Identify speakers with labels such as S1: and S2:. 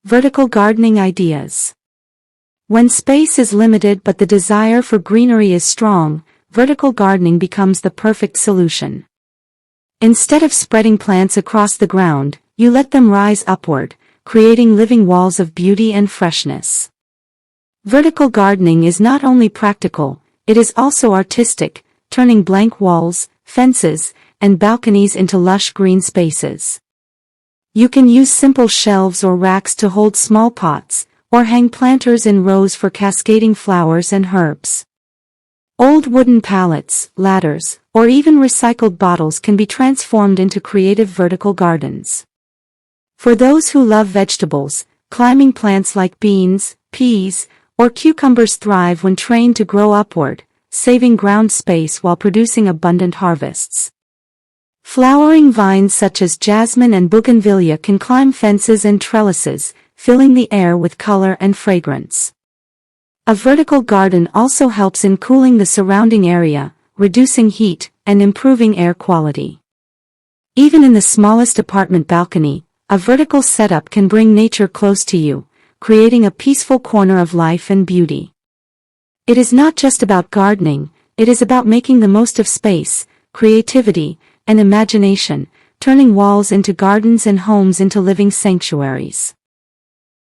S1: Vertical gardening ideas. When space is limited but the desire for greenery is strong, vertical gardening becomes the perfect solution. Instead of spreading plants across the ground, you let them rise upward, creating living walls of beauty and freshness. Vertical gardening is not only practical, it is also artistic, turning blank walls, fences, and balconies into lush green spaces. You can use simple shelves or racks to hold small pots, or hang planters in rows for cascading flowers and herbs. Old wooden pallets, ladders, or even recycled bottles can be transformed into creative vertical gardens. For those who love vegetables, climbing plants like beans, peas, or cucumbers thrive when trained to grow upward, saving ground space while producing abundant harvests. Flowering vines such as jasmine and bougainvillea can climb fences and trellises, filling the air with color and fragrance. A vertical garden also helps in cooling the surrounding area, reducing heat, and improving air quality. Even in the smallest apartment balcony, a vertical setup can bring nature close to you, creating a peaceful corner of life and beauty. It is not just about gardening, it is about making the most of space, creativity, and imagination, turning walls into gardens and homes into living sanctuaries.